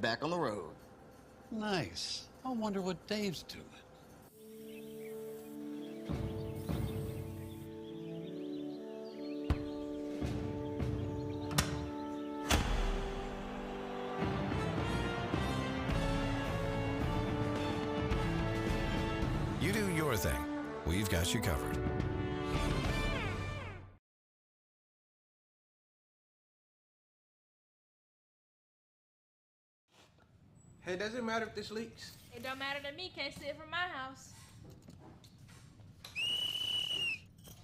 Back on the road. Nice. I wonder what Dave's doing. You do your thing. We've got you covered. Hey, does it matter if this leaks? It don't matter to me, can't see it from my house.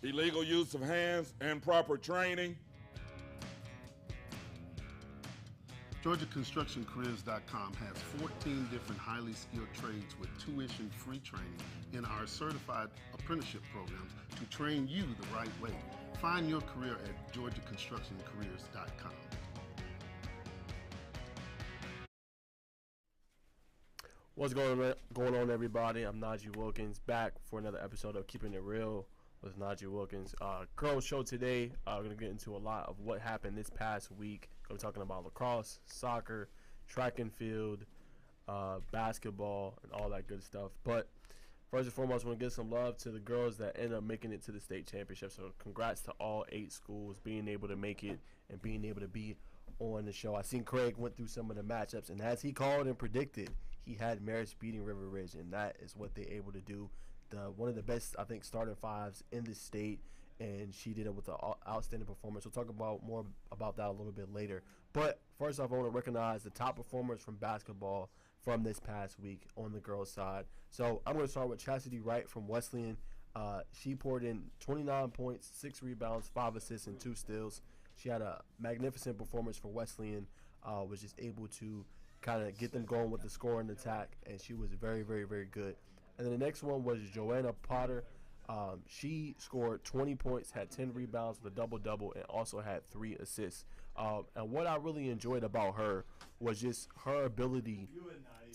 Illegal use of hands, improper training. GeorgiaConstructionCareers.com has 14 different highly skilled trades with tuition free training in our certified apprenticeship programs to train you the right way. Find your career at GeorgiaConstructionCareers.com. What's going on, everybody? I'm Najeh Wilkins, back for another episode of Keeping It Real with Najeh Wilkins. Girls show today. We're going to get into a lot of what happened this past week. We're talking about lacrosse, soccer, track and field, basketball, and all that good stuff. But first and foremost, I want to give some love to the girls that end up making it to the state championship. So congrats to all 8 schools being able to make it and being able to be on the show. I seen Craig went through some of the matchups, and as he called and predicted, he had Marist beating River Ridge, and that is what they're able to do. One of the best, I think, starting fives in the state, and she did it with an outstanding performance. We'll talk about more about that a little bit later. But first off, I want to recognize the top performers from basketball from this past week on the girls' side. So I'm going to start with Chastity Wright from Wesleyan. She poured in 29 points, 6 rebounds, 5 assists, and 2 steals. She had a magnificent performance for Wesleyan, was just able to kind of get them going with the scoring attack, and she was very, very, very good. And then the next one was Joanna Potter. She scored 20 points, had 10 rebounds with a double-double, and also had 3 assists. And what I really enjoyed about her was just her ability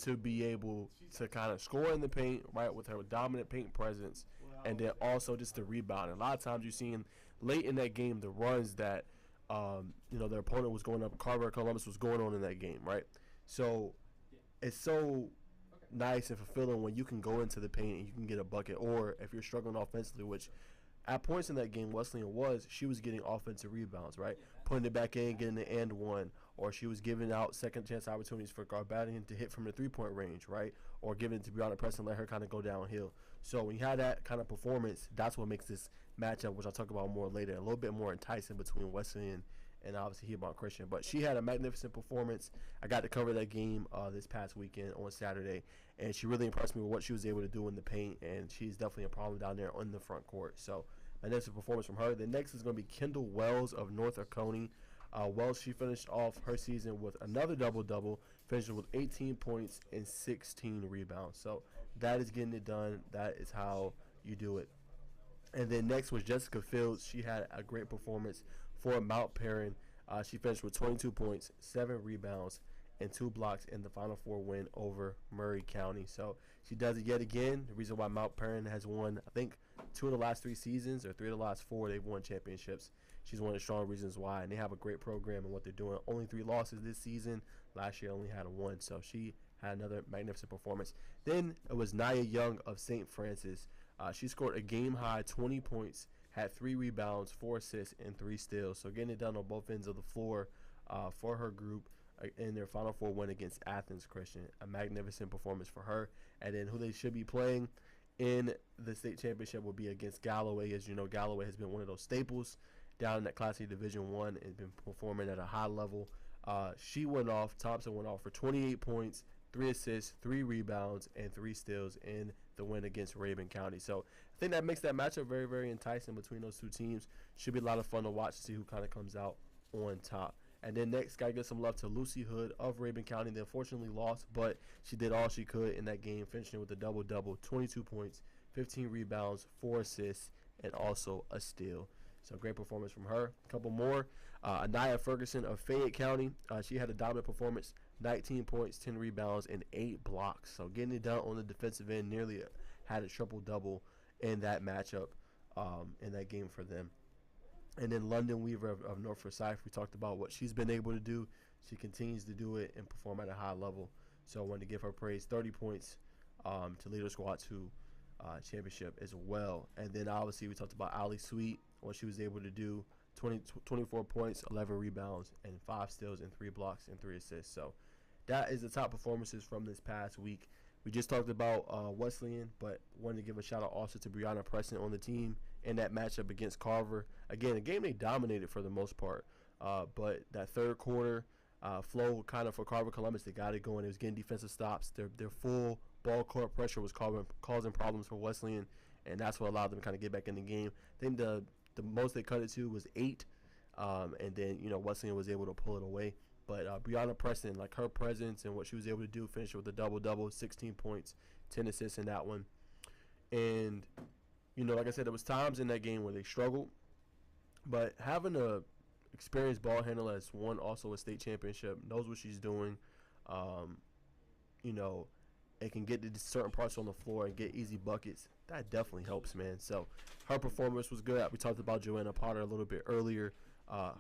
to be able to kind of score in the paint, right, with her dominant paint presence, and then also just the rebound. And a lot of times you're seeing late in that game the runs that, their opponent was going up, Carver Columbus was going on in that game, right? So it's so nice and fulfilling when you can go into the paint and you can get a bucket, or if you're struggling offensively, which at points in that game Wesleyan was, she was getting offensive rebounds, right? Putting it back in, getting the and one, or she was giving out second chance opportunities for Garbadian to hit from the 3-point range, right? Or giving it to Brianna Preston, let her kind of go downhill. So when you have that kind of performance, that's what makes this matchup, which I'll talk about more later, a little bit more enticing between Wesleyan and obviously Hebron Christian. But she had a magnificent performance. I got to cover that game this past weekend on Saturday, and she really impressed me with what she was able to do in the paint, and she's definitely a problem down there on the front court. So magnificent performance from her. The next is going to be Kendall Wells of North Oconee. Wells, she finished off her season with another double-double, finishing with 18 points and 16 rebounds. So that is getting it done. That is how you do it. And then next was Jessica Fields. She had a great performance for Mount Perrin. She finished with 22 points, 7 rebounds, and 2 blocks in the Final Four win over Murray County. So she does it yet again. The reason why Mount Perrin has won, I think, 2 of the last 3 seasons, or 3 of the last 4, they've won championships. She's one of the strong reasons why, and they have a great program in what they're doing. Only 3 losses this season. Last year only had 1, so she had another magnificent performance. Then it was Najeh Young of St. Francis. She scored a game-high 20 points, had 3 rebounds, 4 assists, and 3 steals. So getting it done on both ends of the floor for her group in their Final Four win against Athens Christian. A magnificent performance for her. And then who they should be playing in the state championship will be against Galloway. As you know, Galloway has been one of those staples down in that Class A Division I and been performing at a high level. Thompson went off for 28 points, 3 assists, 3 rebounds, and 3 steals in the win against Rabun County. So I think that makes that matchup very, very enticing between those 2 teams. Should be a lot of fun to watch to see who kind of comes out on top. And then next, got to give some love to Lucy Hood of Rabun County. They unfortunately lost, but she did all she could in that game, finishing with a double-double, 22 points, 15 rebounds, 4 assists, and also a steal. So great performance from her. A couple more. Anaya Ferguson of Fayette County. She had a dominant performance, 19 points, 10 rebounds, and 8 blocks. So getting it done on the defensive end, nearly had a triple-double in that matchup, in that game for them. And then London Weaver of North Forsyth, we talked about what she's been able to do. she continues to do it and perform at a high level. So I wanted to give her praise. 30 points to lead her squad to championship as well. And then obviously we talked about Ali Sweet, what she was able to do. 24 points, 11 rebounds, and 5 steals, and 3 blocks, and 3 assists. So that is the top performances from this past week. We just talked about Wesleyan, but wanted to give a shout out also to Brianna Preston on the team in that matchup against Carver. Again, a game they dominated for the most part, but that third quarter flow kind of for Carver Columbus, they got it going. It was getting defensive stops. Their full ball court pressure was causing problems for Wesleyan, and that's what allowed them to kind of get back in the game. I think the most they cut it to was 8, and then Wesleyan was able to pull it away. But Brianna Preston, like her presence and what she was able to do, finished with a double-double, 16 points, 10 assists in that one. And, like I said, there was times in that game where they struggled. But having a experienced ball handler that's won also a state championship, knows what she's doing, and can get to certain parts on the floor and get easy buckets, that definitely helps, man. So her performance was good. We talked about Joanna Potter a little bit earlier.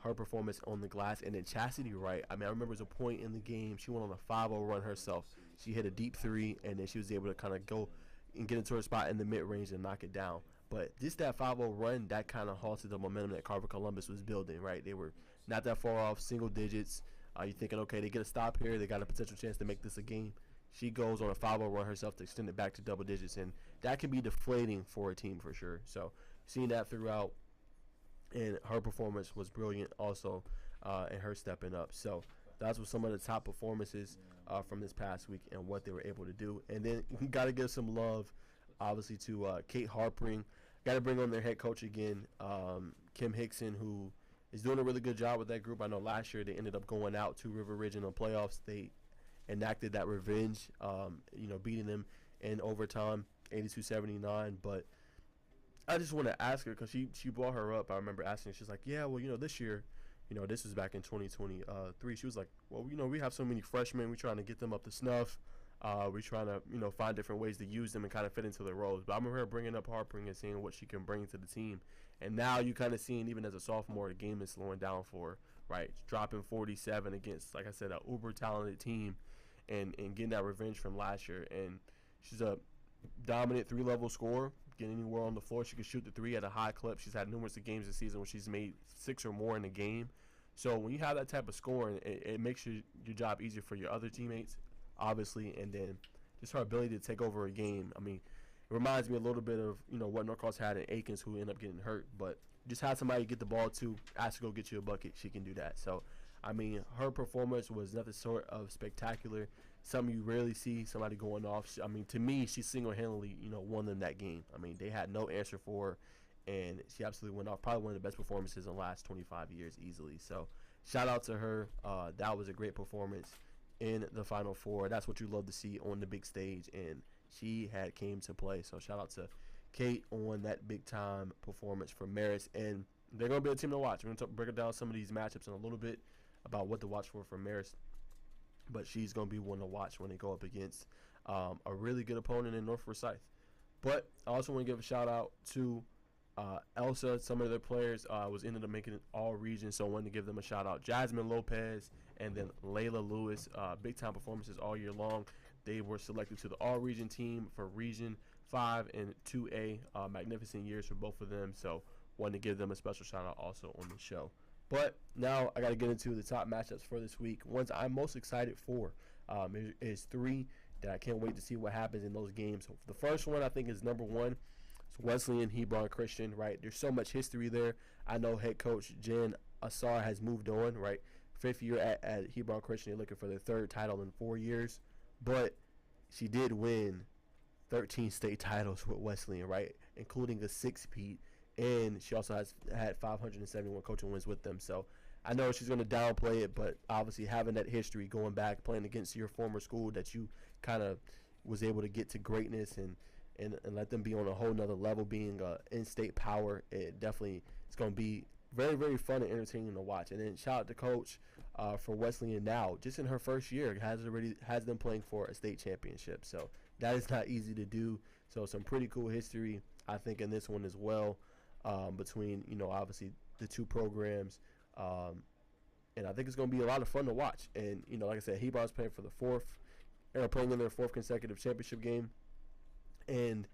Her performance on the glass, and then Chastity Wright. I mean, I remember there was a point in the game she went on a 5-0 run herself. She hit a deep 3, and then she was able to kind of go and get into her spot in the mid-range and knock it down. But just that 5-0 run, that kind of halted the momentum that Carver Columbus was building, right? They were not that far off, single digits. You're thinking, okay, they get a stop here. They got a potential chance to make this a game. She goes on a 5-0 run herself to extend it back to double digits, and that can be deflating for a team for sure. So seeing that throughout. And her performance was brilliant also, and her stepping up. So that's what some of the top performances from this past week and what they were able to do. And then you got to give some love, obviously, to Kate Harpring. Got to bring on their head coach again, Kim Hickson, who is doing a really good job with that group. I know last year they ended up going out to River Ridge in the playoffs. They enacted that revenge, beating them in overtime, 82-79. But I just want to ask her, because she brought her up. I remember asking her, she's like, yeah, well, this year, this was back in 2023. She was like, well, we have so many freshmen. We're trying to get them up to snuff. We're trying to, find different ways to use them and kind of fit into their roles. But I remember her bringing up Harpring and seeing what she can bring to the team. And now you kind of seeing, even as a sophomore, the game is slowing down for her, right? Dropping 47 against, like I said, an uber-talented team and getting that revenge from last year. And she's a dominant 3-level scorer. Get anywhere on the floor. She can shoot the 3 at a high clip. She's had numerous games this season where she's made 6 or more in a game. So when you have that type of scoring, it makes your job easier for your other teammates, obviously, and then just her ability to take over a game. I mean, it reminds me a little bit of what Norcross had in Akins, who ended up getting hurt. But just have somebody get the ball to, ask to go get you a bucket. She can do that. So, I mean, her performance was nothing short of spectacular. Something you rarely see somebody going off. I mean, to me, she single-handedly, won them that game. I mean, they had no answer for her, and she absolutely went off. Probably one of the best performances in the last 25 years easily. So, shout out to her. That was a great performance in the Final Four. That's what you love to see on the big stage, and she came to play. So, shout out to Kate on that big-time performance for Marist, and they're going to be a team to watch. We're going to break down some of these matchups in a little bit about what to watch for Marist. But she's going to be one to watch when they go up against a really good opponent in North Forsyth. But I also want to give a shout-out to Elsa. Some of their players ended up making it all region, so I wanted to give them a shout-out. Jasmine Lopez and then Layla Lewis, big-time performances all year long. They were selected to the all-region team for Region 5 and 2A. Magnificent years for both of them, so wanted to give them a special shout-out also on the show. But now I got to get into the top matchups for this week. Ones I'm most excited for is 3 that I can't wait to see what happens in those games. So the first one I think is number 1. It's Wesleyan Hebron Christian, right? There's so much history there. I know head coach Jen Assar has moved on, right? 5th year at Hebron Christian. They're looking for their 3rd title in 4 years. But she did win 13 state titles with Wesleyan, right? Including a 6-peat. And she also has had 571 coaching wins with them. So I know she's going to downplay it, but obviously having that history, going back, playing against your former school that you kind of was able to get to greatness and let them be on a whole nother level, being in-state power, it definitely is going to be very, very fun and entertaining to watch. And then shout out to Coach for Wesleyan now, just in her first year, has them playing for a state championship. So that is not easy to do. So some pretty cool history, I think, in this one as well. Between obviously the two programs, and I think it's going to be a lot of fun to watch. And, you know, like I said, Hebron's playing for the playing in their fourth consecutive championship game. And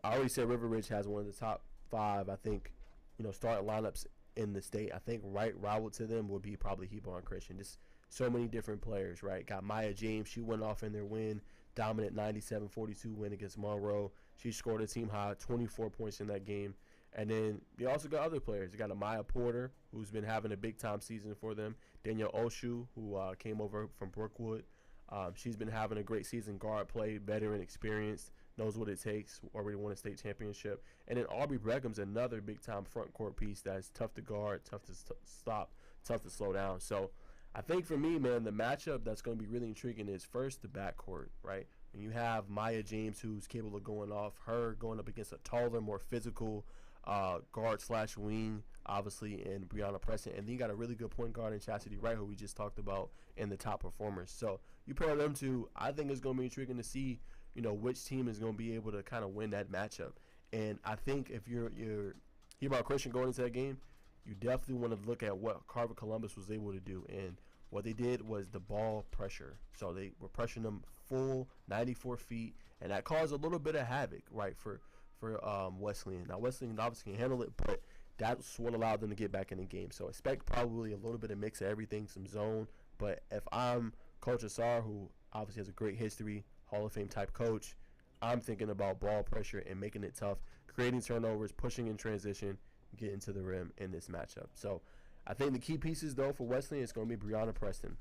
I already said River Ridge has one of the top 5, I think, you know, starting lineups in the state. I think right rival to them would be probably Hebron Christian. Just so many different players, right? Got Maya James. She went off in their win, dominant 97-42 win against Monroe. She scored a team high 24 points in that game. And then you also got other players. You got Amaya Porter, who's been having a big-time season for them. Danielle Oshu, who came over from Brookwood. She's been having a great season. Guard play, veteran, experienced, knows what it takes, already won a state championship. And then Aubrey Beckham's another big-time front court piece that's tough to guard, tough to stop, tough to slow down. So I think for me, man, the matchup that's going to be really intriguing is first the backcourt, right? When you have Maya James, who's capable of going off, her going up against a taller, more physical guard/wing, obviously, and Brianna Preston. And then you got a really good point guard in Chastity Wright, who we just talked about, in the top performers. So you pair them two, I think it's going to be intriguing to see, you know, which team is going to be able to kind of win that matchup. And I think if you're Hebron Christian going into that game, you definitely want to look at what Carver Columbus was able to do. And what they did was the ball pressure. So they were pressuring them full 94 feet, and that caused a little bit of havoc, right, for Wesleyan. Now, Wesleyan obviously can handle it, but that's what allowed them to get back in the game. So expect probably a little bit of mix of everything, some zone. But if I'm Coach Assar, who obviously has a great history, Hall of Fame type coach, I'm thinking about ball pressure and making it tough, creating turnovers, pushing in transition, getting to the rim in this matchup. So I think the key pieces, though, for Wesleyan is going to be Brianna Preston.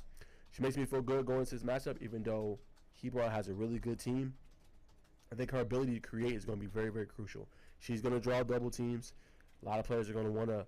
She makes me feel good going into this matchup, even though Hebron has a really good team. I think her ability to create is going to be very, very crucial. She's going to draw double teams. A lot of players are going to want to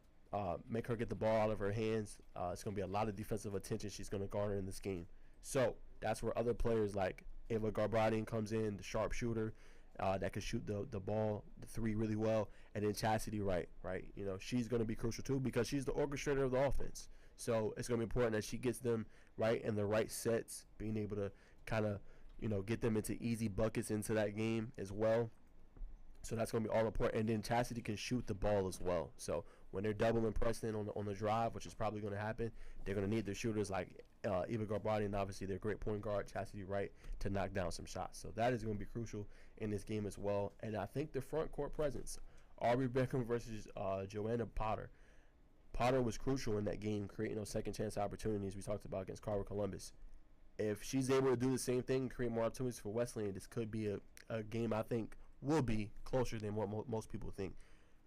make her get the ball out of her hands. It's going to be a lot of defensive attention she's going to garner in this game. So that's where other players like Ava Garbradian comes in, the sharpshooter that can shoot the ball, the three really well. And then Chastity Wright, right? You know, she's going to be crucial too because she's the orchestrator of the offense. So it's going to be important that she gets them right in the right sets, being able to kind of, you know, get them into easy buckets into that game as well. So that's going to be all important. And then Chastity can shoot the ball as well. So when they're doubling Preston on the drive, which is probably going to happen, they're going to need their shooters like Eva Garbradi and obviously their great point guard, Chastity Wright, to knock down some shots. So that is going to be crucial in this game as well. And I think the front court presence, Aubrey Beckham versus Joanna Potter. Potter was crucial in that game, creating those second chance opportunities we talked about against Carver Columbus. If she's able to do the same thing and create more opportunities for Wesleyan, this could be a game I think will be closer than what most people think.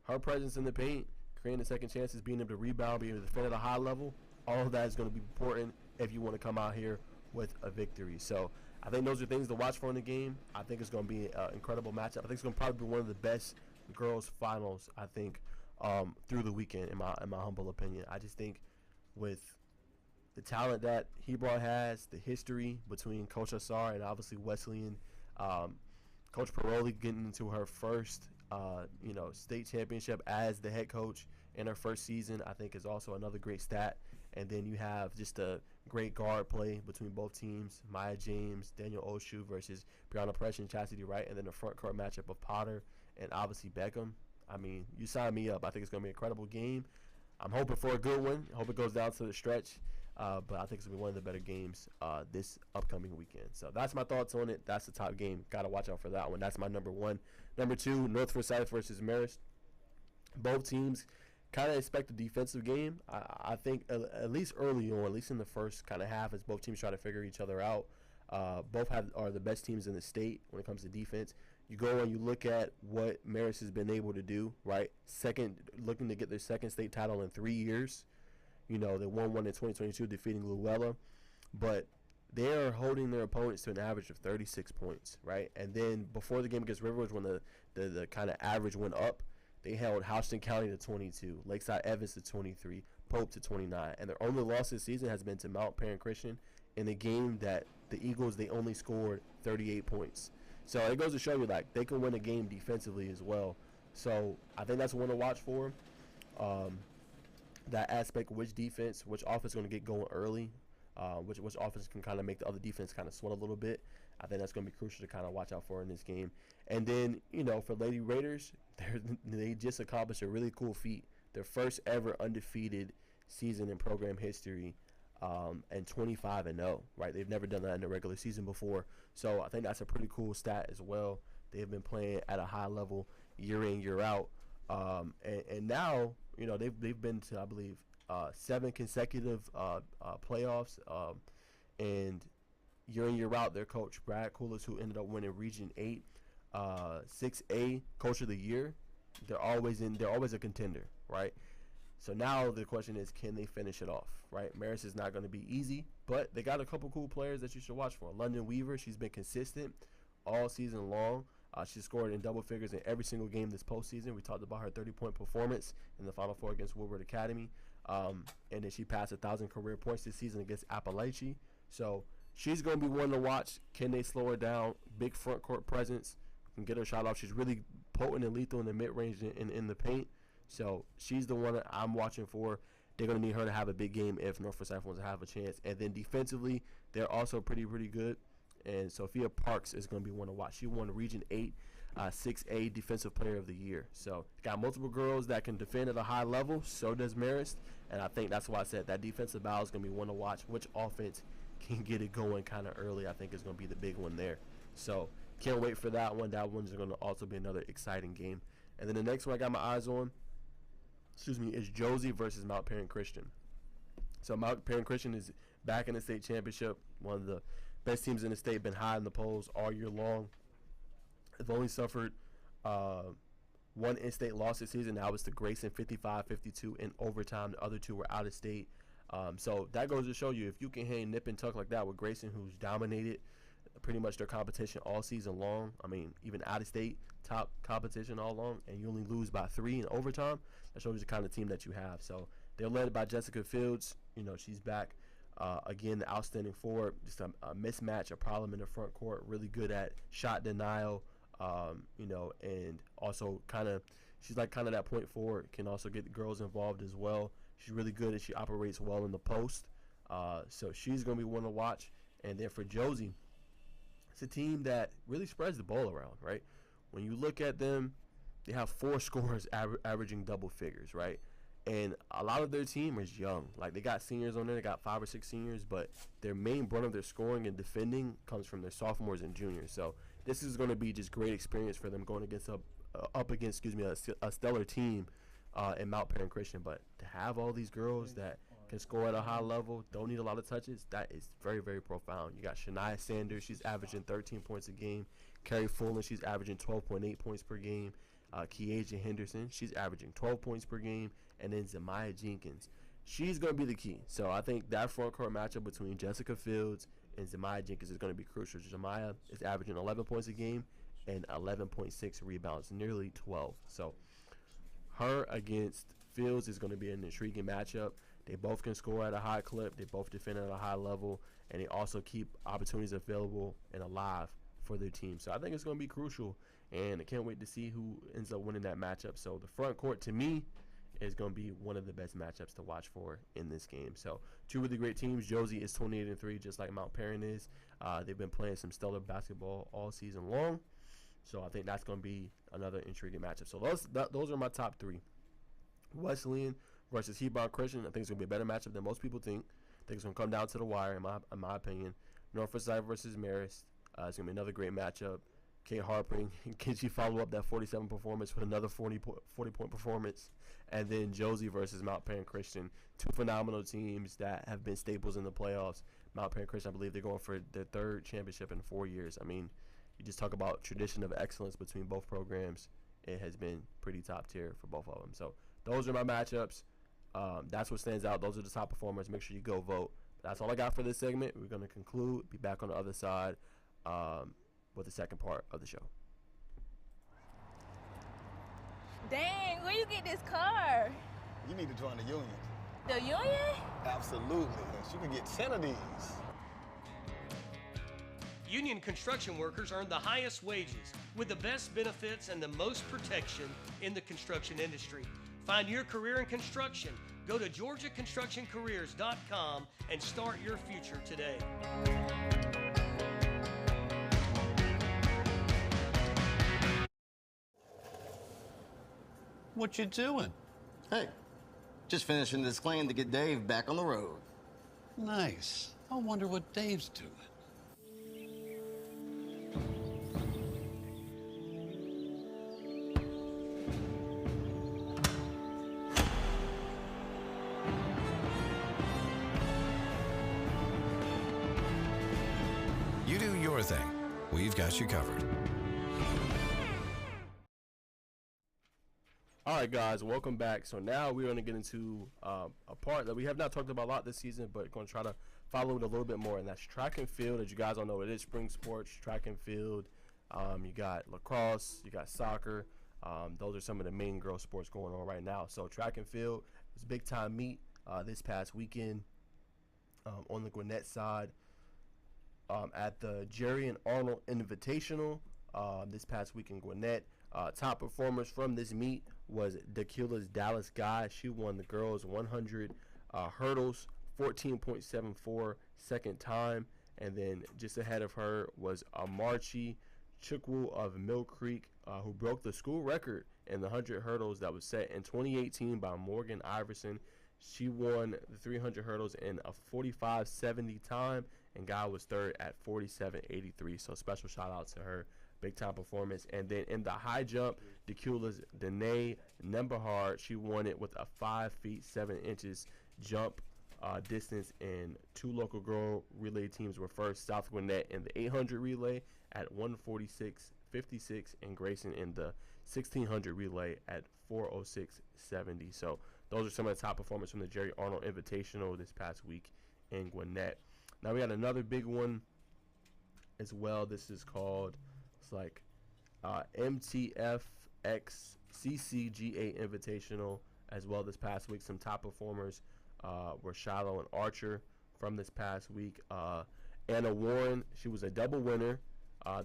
Her presence in the paint, creating the second chances, being able to rebound, being able to defend at a high level, all of that is going to be important if you want to come out here with a victory. So I think those are things to watch for in the game. I think it's going to be an incredible matchup. I think it's going to probably be one of the best girls' finals, I think, through the weekend, in my humble opinion. I just think with the talent that Hebron has, the history between Coach Assar and obviously Wesleyan, Coach Paroli getting into her first, state championship as the head coach in her first season, I think is also another great stat. And then you have just a great guard play between both teams, Maya James, Daniel Oshu versus Brianna Preston, Chastity Wright, and then the front court matchup of Potter and obviously Beckham. I mean, you sign me up. I think it's going to be an incredible game. I'm hoping for a good one. I hope it goes down to the stretch. But I think it's going to be one of the better games this upcoming weekend. So that's my thoughts on it. That's the top game. Got to watch out for that one. That's my number one. Number two, North Forsyth versus Marist. Both teams kind of expect a defensive game. I think at least early on, at least in the first kind of half, as both teams try to figure each other out. Both are the best teams in the state when it comes to defense. You go and you look at what Marist has been able to do, right? Looking to get their second state title in 3 years. You know, they won one in 2022, defeating Luella. But they're holding their opponents to an average of 36 points, right? And then before the game against Rivers, when the kind of average went up, they held Houston County to 22, Lakeside Evans to 23, Pope to 29. And their only loss this season has been to Mount Perrin Christian in a game that the Eagles, they only scored 38 points. So it goes to show you, like, they can win a game defensively as well. So I think that's one to watch for. That aspect, which offense is going to get going early, which offense can kind of make the other defense kind of sweat a little bit. I think that's going to be crucial to kind of watch out for in this game. And then, you know, for Lady Raiders, they just accomplished a really cool feat. Their first ever undefeated season in program history, and 25-0. Right, they've never done that in the regular season before. So I think that's a pretty cool stat as well. They've been playing at a high level year in, year out, and now they've been to, I believe, 7 consecutive playoffs, and year in, year out, their coach Brad Coolers, who ended up winning Region 8 6A Coach of the Year, they're always a contender, right? So now the question is, can they finish it off, right? Marist is not going to be easy, but they got a couple cool players that you should watch for. London Weaver, she's been consistent all season long. She scored in double figures in every single game this postseason. We talked about her 30-point performance in the Final Four against Woodward Academy. And then she passed 1,000 career points this season against Appalachia. So she's going to be one to watch. Can they slow her down? Big front court presence. Can get her shot off. She's really potent and lethal in the mid-range and in the paint. So she's the one that I'm watching for. They're going to need her to have a big game if Norfolk Southern wants to have a chance. And then defensively, they're also pretty good. And Sophia Parks is going to be one to watch. She won Region 8 6A Defensive Player of the Year. So got multiple girls that can defend at a high level. So does Marist. And I think that's why I said that defensive battle is going to be one to watch. Which offense can get it going kind of early, I think, is going to be the big one there. So can't wait for that one. That one's going to also be another exciting game. And then the next one I got my eyes on, is Josie versus Mount Perrin Christian. So Mount Perrin Christian is back in the state championship. One of the best teams in the state, been high in the polls all year long. They've only suffered one in-state loss this season. That was to Grayson, 55-52 in overtime. The other two were out of state. So that goes to show you, if you can hang nip and tuck like that with Grayson, who's dominated pretty much their competition all season long. I mean, even out of state, top competition all long, and you only lose by 3 in overtime. That shows you the kind of team that you have. So they're led by Jessica Fields. She's back. Again, the outstanding forward, just a mismatch, a problem in the front court, really good at shot denial, and also she's like that point forward, can also get the girls involved as well. She's really good and she operates well in the post. So she's going to be one to watch. And then for Josie, it's a team that really spreads the ball around, right? When you look at them, they have 4 scorers averaging double figures, right? And a lot of their team is young. Like, they got seniors on there. They got 5 or 6 seniors, but their main brunt of their scoring and defending comes from their sophomores and juniors. So this is going to be just great experience for them going against a stellar team in Mount Perrin Christian. But to have all these girls that can score at a high level, don't need a lot of touches, that is very, very profound. You got Shania Sanders. She's averaging 13 points a game. Carrie Fulton, she's averaging 12.8 points per game. Kate Henderson, she's averaging 12 points per game. And then Zamiah Jenkins, she's going to be the key. So I think that front court matchup between Jessica Fields and Zamiah Jenkins is going to be crucial. Zamiah is averaging 11 points a game and 11.6 rebounds, nearly 12. So her against Fields is going to be an intriguing matchup. They both can score at a high clip. They both defend at a high level. And they also keep opportunities available and alive for their team. So I think it's going to be crucial. And I can't wait to see who ends up winning that matchup. So the front court, to me, is going to be one of the best matchups to watch for in this game. So 2 really great teams. Josie is 28-3, just like Mount Perrin is. They've been playing some stellar basketball all season long. So I think that's going to be another intriguing matchup. So those are my top 3. Wesleyan versus Hebron Christian. I think it's going to be a better matchup than most people think. I think it's going to come down to the wire, in my opinion. Norfolk Southern versus Marist. It's going to be another great matchup. Kate Harpring, can she follow up that 47 performance with another 40-point performance? And then Josie versus Mount Perrin Christian. 2 phenomenal teams that have been staples in the playoffs. Mount Perrin Christian, I believe they're going for their 3rd championship in 4 years. I mean, you just talk about tradition of excellence between both programs. It has been pretty top tier for both of them. So those are my matchups. That's what stands out. Those are the top performers. Make sure you go vote. That's all I got for this segment. We're going to conclude. Be back on the other side with the second part of the show. Dang, where you get this car? You need to join the union. The union? Absolutely. You can get 10 of these. Union construction workers earn the highest wages with the best benefits and the most protection in the construction industry. Find your career in construction. Go to GeorgiaConstructionCareers.com and start your future today. What you doing? Hey, Just finishing this claim to get Dave back on the road. Nice. I wonder what Dave's doing. You do your thing. We've got you covered. All right, guys, welcome back. So now we're going to get into a part that we have not talked about a lot this season, but going to try to follow it a little bit more, and that's track and field. As you guys all know, it is spring sports, track and field. You got lacrosse, you got soccer. Those are some of the main girl sports going on right now. So track and field was a big-time meet this past weekend on the Gwinnett side at the Jerry and Arnold Invitational this past week in Gwinnett. Top performers from this meet was Daquila's Dallas Guy. She won the girls 100 hurdles, 14.74 second time. And then just ahead of her was Amarchi Chukwu of Mill Creek, who broke the school record in the 100 hurdles that was set in 2018 by Morgan Iverson. She won the 300 hurdles in a 45.70 time, and Guy was third at 47.83. So special shout out to her. Big time performance. And then in the high jump, Daquila's Danae Nembahard, she won it with a 5 feet 7 inches jump distance. And two local girl relay teams were first. South Gwinnett in the 800 relay at 146.56, and Grayson in the 1600 relay at 406.70. So those are some of the top performers from the Jerry Arnold Invitational this past week in Gwinnett. Now we got another big one as well. This is called, it's like MTFX CCGA Invitational as well this past week. Some top performers were Shiloh and Archer from this past week. Anna Warren, she was a double winner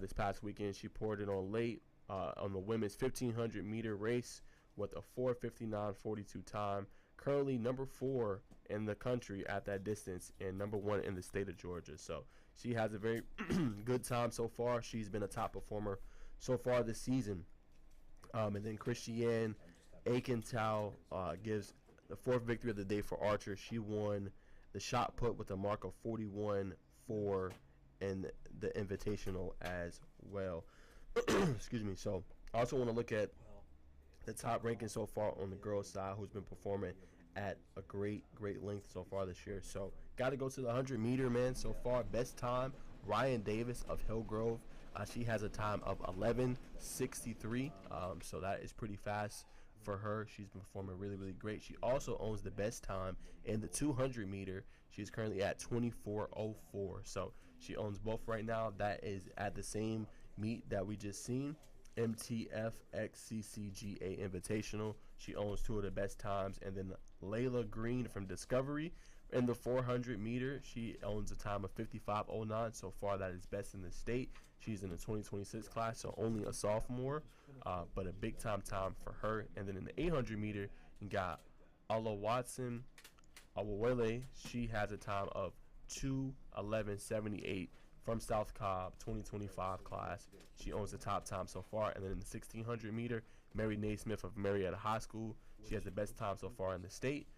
this past weekend. She poured it on late on the women's 1500 meter race with a 4:59.42 time. Currently number 4 in the country at that distance and number 1 in the state of Georgia. So she has a very good time so far. She's been a top performer so far this season. And then Christiane Aikentow gives the 4th victory of the day for Archer. She won the shot put with a mark of 41.4 in the Invitational as well. Excuse me. So I also want to look at the top ranking so far on the girls' side, who's been performing at a great length so far this year. So got to go to the 100 meter, man. So far, best time, Ryan Davis of Hillgrove. She has a time of 11:63. So that is pretty fast for her. She's been performing really great. She also owns the best time in the 200 meter. She's currently at 24:04. So she owns both right now. That is at the same meet that we just seen, MTFXCCGA Invitational. She owns 2 of the best times. And then Layla Green from Discovery in the 400 meter, she owns a time of 55:09. So far, that is best in the state. She's in the 2026 class, so only a sophomore, but a big time for her. And then in the 800 meter, you got Ala Watson Awawele. She has a time of 2:11.78 from South Cobb 2025 class. She owns the top time so far. And then in the 1600 meter, Mary Naismith of Marietta High School, she has the best time so far in the state,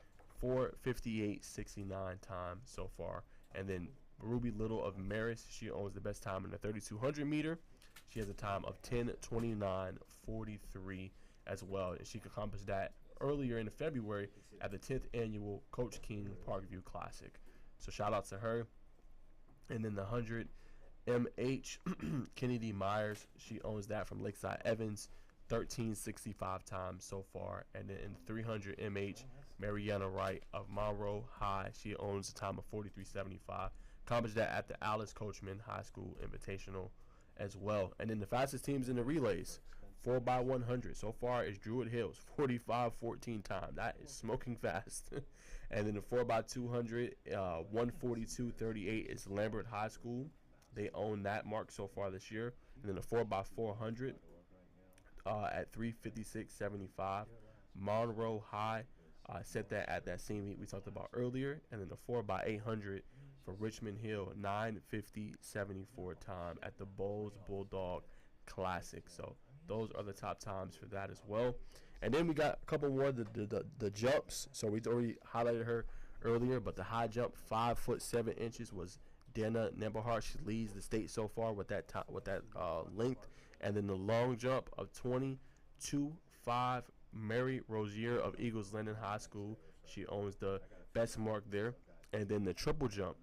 4:58.69 time so far. And then Ruby Little of Marist, she owns the best time in the 3200 meter. She has a time of 10:29.43 as well. And she accomplished that earlier in February at the 10th annual Coach King Parkview Classic. So shout out to her. And then the 100 MH, Kennedy Myers, she owns that from Lakeside Evans, 13:65 time so far. And then in the 300 MH, Mariana Wright of Monroe High, she owns a time of 43:75. Accomplished that at the Alice Coachman High School Invitational as well. And then the fastest teams in the relays, 4x100 so far is Druid Hills, 45:14 time. That is smoking fast. And then the 4x200, 142.38 is Lambert High School. They own that mark so far this year. And then the 4x400 at 3:56.75. Monroe High set that at that same meet we talked about earlier. And then the 4x800 for Richmond Hill, 9:50.74 time at the Bowles Bulldog Classic. So those are the top times for that as well. And then we got a couple more the jumps. So we already highlighted her earlier, but the high jump, 5'7" was Dana Nemberhart. She leads the state so far with that length. And then the long jump of 22.5, Mary Rozier of Eagles Landing High School. She owns the best mark there. And then the triple jump,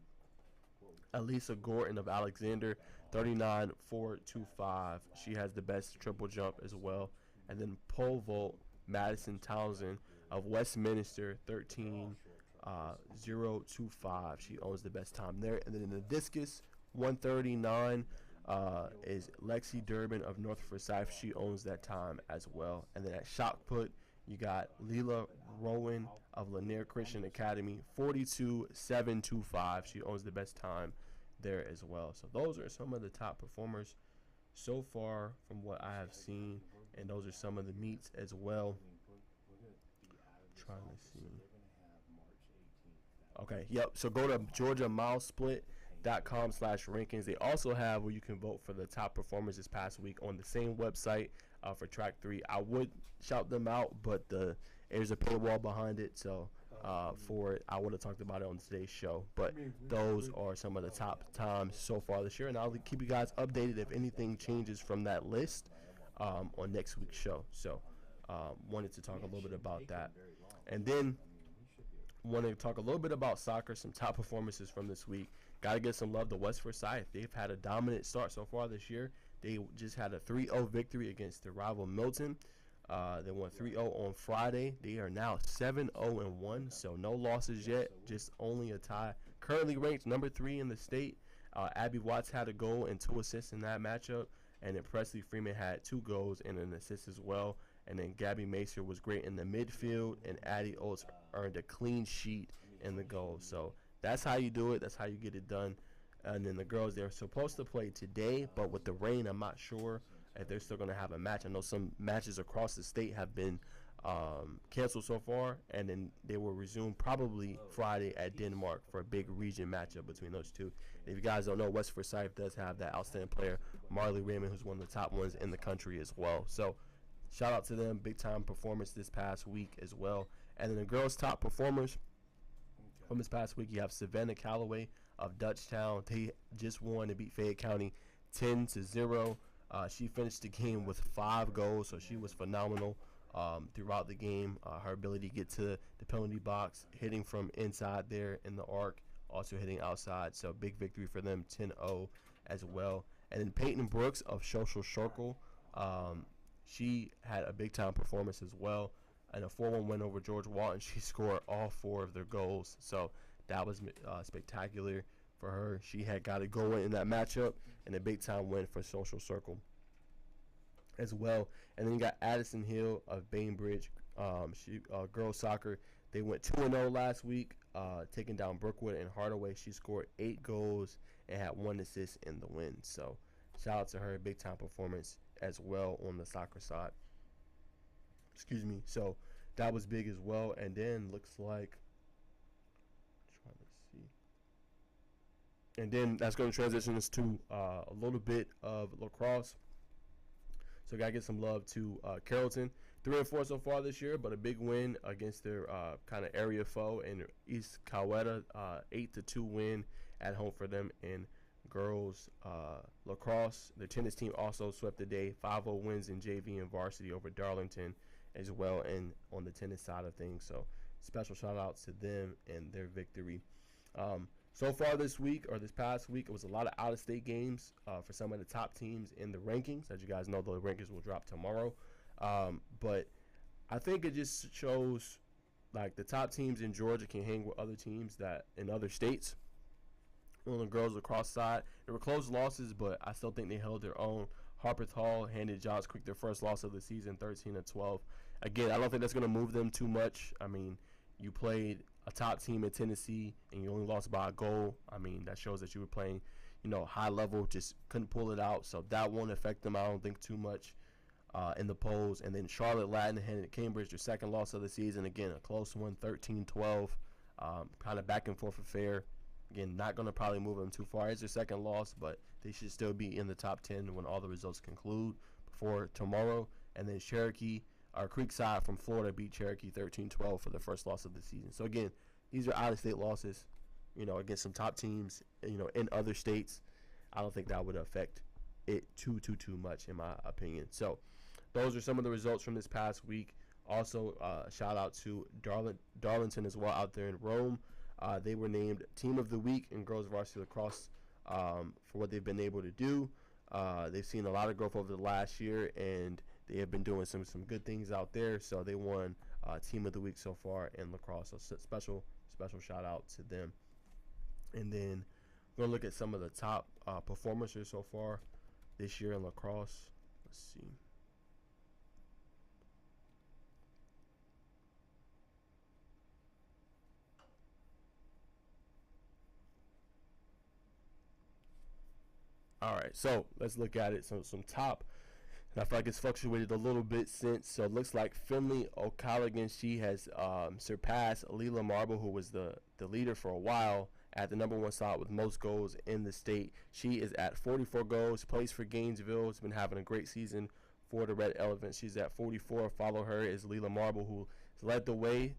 Elisa Gorton of Alexander, 39.425. She has the best triple jump as well. And then pole vault, Madison Townsend of Westminster, 13.025. She owns the best time there. And then in the discus, 139 is Lexi Durbin of North Forsyth. She owns that time as well. And then at shot put, you got Leela Rowan of Lanier Christian Academy, 42.725. She owns the best time there as well. So those are some of the top performers so far from what I have seen, and those are some of the meets as well. Trying to see. Okay, yep. So go to GeorgiaMilesplit.com/rankings. They also have where you can vote for the top performers this past week on the same website for track 3. I would shout them out, but there's a paywall behind it, so for it, I would have talked about it on today's show. But those are some of the top times so far this year, and I'll keep you guys updated if anything changes from that list on next week's show. So wanted to talk a little bit about that. And then wanted to talk a little bit about soccer, some top performances from this week. Got to give some love to West Forsyth. They've had a dominant start so far this year. They just had a 3-0 victory against their rival Milton. They won 3-0 on Friday. They are now 7-0-1, so no losses yet, just only a tie. Currently ranked number 3 in the state. Abby Watts had a goal and 2 assists in that matchup, and then Presley Freeman had 2 goals and an assist as well. And then Gabby Macer was great in the midfield, and Addie Oates earned a clean sheet in the goal. So that's how you do it. That's how you get it done. And then the girls, they're supposed to play today, but with the rain, I'm not sure if they're still going to have a match. I know some matches across the state have been canceled so far, and then they will resume probably Friday at Denmark for a big region matchup between those two. And if you guys don't know, West Forsyth does have that outstanding player, Marley Raymond, who's one of the top ones in the country as well. So shout out to them, big time performance this past week as well. And then the girls' top performers from this past week, you have Savannah Calloway of Dutchtown. They just won to beat Fayette County 10-0. She finished the game with 5 goals, so she was phenomenal throughout the game. Her ability to get to the penalty box, hitting from inside there in the arc, also hitting outside. So big victory for them, 10-0 as well. And then Peyton Brooks of Social Circle, she had a big time performance as well. And a 4-1 win over George Walton. She scored all 4 of their goals, so that was spectacular for her. She had got it going in that matchup, and a big time win for Social Circle as well. And then you got Addison Hill of Bainbridge. Girls soccer, they went 2-0 last week, taking down Brookwood and Hardaway. She scored 8 goals and had 1 assist in the win. So shout out to her, big time performance as well on the soccer side. Excuse me. So that was big as well. And then looks like, trying to see. And then that's going to transition us to a little bit of lacrosse. So got to get some love to Carrollton. 3-4 so far this year, but a big win against their kind of area foe in East Coweta. 8-2 win at home for them in girls lacrosse. The tennis team also swept the day. 5-0 wins in JV and varsity over Darlington as well, and on the tennis side of things. So special shout outs to them and their victory. So far this week, or this past week, it was a lot of out-of-state games for some of the top teams in the rankings. As you guys know, the rankings will drop tomorrow. But I think it just shows like the top teams in Georgia can hang with other teams that in other states. On the girls lacrosse side, there were close losses, but I still think they held their own. Harpeth Hall handed Johns Creek their first loss of the season, 13-12. Again, I don't think that's going to move them too much. I mean, you played a top team in Tennessee and you only lost by a goal. I mean, that shows that you were playing, high level, just couldn't pull it out. So that won't affect them, I don't think, too much in the polls. And then Charlotte Latin handed Cambridge their second loss of the season. Again, a close one, 13-12. Kind of back and forth affair. Again, not going to probably move them too far. It's their second loss, but they should still be in the top 10 when all the results conclude before tomorrow. And then Cherokee Creekside from Florida beat Cherokee 13-12 for the first loss of the season. So again, these are out-of-state losses, against some top teams, in other states. I don't think that would affect it too much, in my opinion. So those are some of the results from this past week. Also, shout out to Darlington as well out there in Rome. They were named Team of the Week in girls varsity lacrosse for what they've been able to do. They've seen a lot of growth over the last year, and they have been doing some good things out there. So they won Team of the Week so far in lacrosse. So special shout out to them. And then we're gonna look at some of the top performers so far this year in lacrosse. Let's see. All right, so let's look at it. So some top, and I feel like it's fluctuated a little bit since. So it looks like Finley O'Callaghan, she has surpassed Leela Marble, who was the leader for a while at the #1 slot with most goals in the state. She is at 44 goals, plays for Gainesville. Has been having a great season for the Red Elephants. She's at 44. Follow her is Leela Marble, who has led the way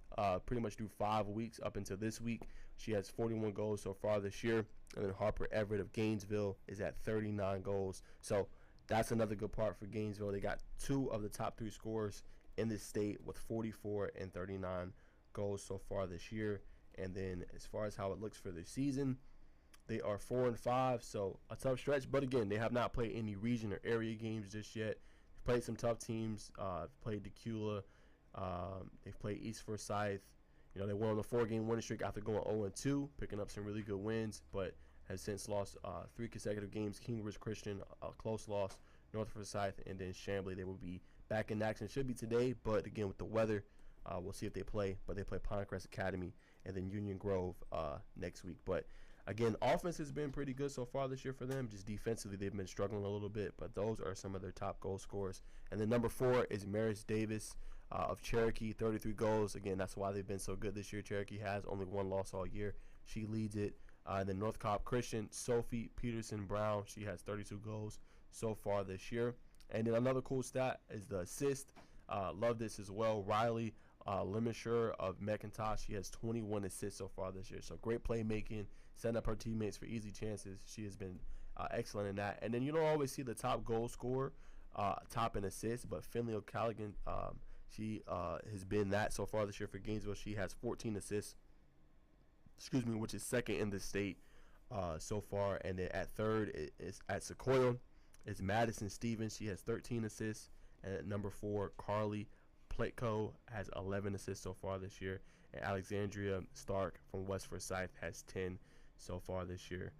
pretty much through 5 weeks up until this week. She has 41 goals so far this year. And then Harper Everett of Gainesville is at 39 goals. So that's another good part for Gainesville. They got 2 of the top 3 scorers in this state with 44 and 39 goals so far this year. And then as far as how it looks for their season, they are 4-5, so a tough stretch. But again, they have not played any region or area games just yet. They've played some tough teams. Played Decula. They've played East Forsyth. They won on a 4-game winning streak after going 0-2, picking up some really good wins, but has since lost 3 consecutive games. King Ridge Christian, a close loss. North Forsyth, and then Chamblee. They will be back in action. Should be today, but again, with the weather, we'll see if they play. But they play Pinecrest Academy and then Union Grove next week. But again, offense has been pretty good so far this year for them. Just defensively, they've been struggling a little bit, but those are some of their top goal scorers. And then number 4 is Marist Davis of Cherokee, 33 goals. Again, that's why they've been so good this year. Cherokee has only 1 loss all year. She leads it. Then North Cobb Christian, Sophie Peterson Brown. She has 32 goals so far this year. And then another cool stat is the assist. Love this as well. Riley Lemisher of McIntosh. She has 21 assists so far this year. So great playmaking, setting up her teammates for easy chances. She has been excellent in that. And then you don't always see the top goal scorer, top in assists, but Finley O'Callaghan, she has been that so far this year for Gainesville. She has 14 assists, which is second in the state so far. And then at third is at Sequoia is Madison Stevens. She has 13 assists. And at number 4, Carly Plateko has 11 assists so far this year. And Alexandria Stark from West Forsyth has 10 so far this year.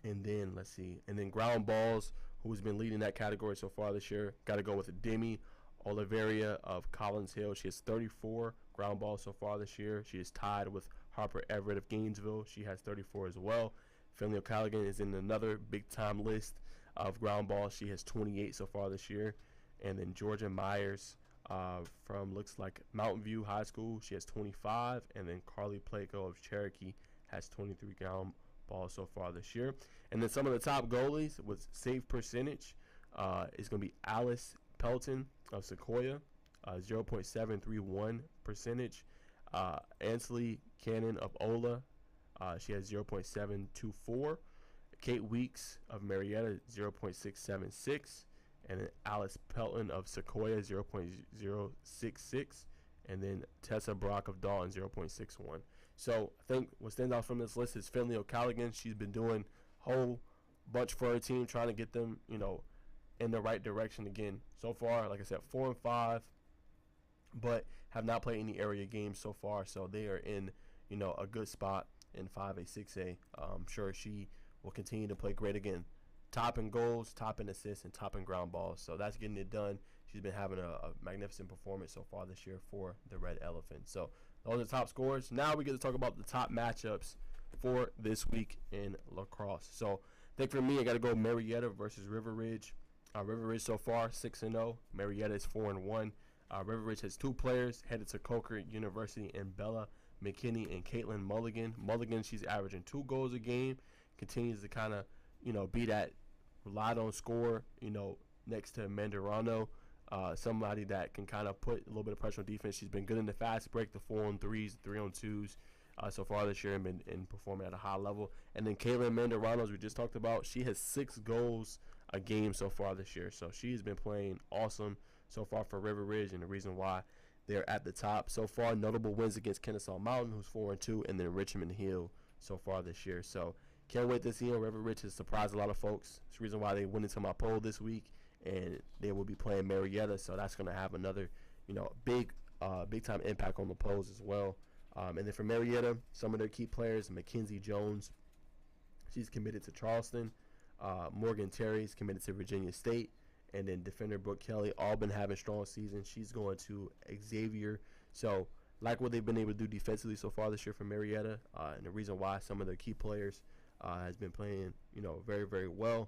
And then, let's see. And then ground balls, who's been leading that category so far this year. Got to go with Demi Oliveria of Collins Hill. She has 34 ground balls so far this year. She is tied with Harper Everett of Gainesville. She has 34 as well. Finley O'Callaghan is in another big-time list of ground balls. She has 28 so far this year. And then Georgia Myers from, looks like, Mountain View High School. She has 25. And then Carly Plateko of Cherokee has 23 ground balls so far this year. And then some of the top goalies with save percentage is going to be Alice Pelton of Sequoia, 0.731 percentage. Ansley Cannon of Ola, she has 0.724. Kate Weeks of Marietta, 0.676. And then Alice Pelton of Sequoia, 0.066. And then Tessa Brock of Dalton, 0.61. So I think what stands out from this list is Finley O'Callaghan. She's been doing a whole bunch for her team, trying to get them, in the right direction again. So far, like I said, 4-5, but have not played any area games so far. So they are in, a good spot in 5A, 6A. I'm sure she will continue to play great again. Top in goals, top in assists, and top in ground balls. So that's getting it done. She's been having a magnificent performance so far this year for the Red Elephant. So those are the top scores. Now we get to talk about the top matchups for this week in lacrosse. So I think for me, I got to go Marietta versus River Ridge. River Ridge so far 6-0. Marietta is 4-1. River Ridge has 2 players headed to Coker University in Bella McKinney and Caitlin Mulligan. Mulligan, she's averaging 2 goals a game. Continues to kind of, be that relied on score, next to Mandarano. Somebody that can kind of put a little bit of pressure on defense. She's been good in the fast break, the 4-on-3s, 3-on-2s so far this year, and been performing at a high level. And then Kayla Amanda-Reynolds, we just talked about, she has 6 goals a game so far this year. So she's been playing awesome so far for River Ridge, and the reason why they're at the top so far. Notable wins against Kennesaw Mountain, who's 4-2, and then Richmond Hill so far this year. So can't wait to see them. River Ridge has surprised a lot of folks. It's the reason why they went into my poll this week, and they will be playing Marietta. So that's going to have another, big time impact on the polls as well. And then for Marietta, some of their key players, Mackenzie Jones, she's committed to Charleston. Morgan Terry's committed to Virginia State. And then defender Brooke Kelly, all been having strong seasons. She's going to Xavier. So like what they've been able to do defensively so far this year for Marietta, and the reason why some of their key players has been playing, very, very well.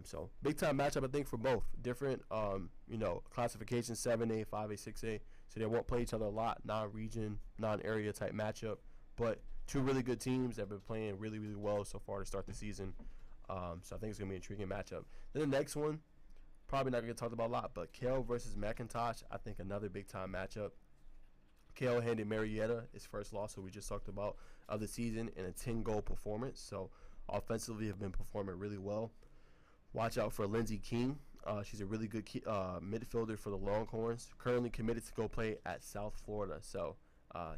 So big time matchup, I think, for both different, classifications, 7A, 5A, 6A. So they won't play each other a lot, non-region, non-area type matchup. But two really good teams that have been playing really, really well so far to start the season. So I think it's going to be an intriguing matchup. Then the next one, probably not going to get talked about a lot, but Kell versus McIntosh, I think another big time matchup. Kell handed Marietta his first loss, so we just talked about, of the season, in a 10-goal performance. So offensively have been performing really well. Watch out for Lindsey King. She's a really good midfielder for the Longhorns. Currently committed to go play at South Florida. So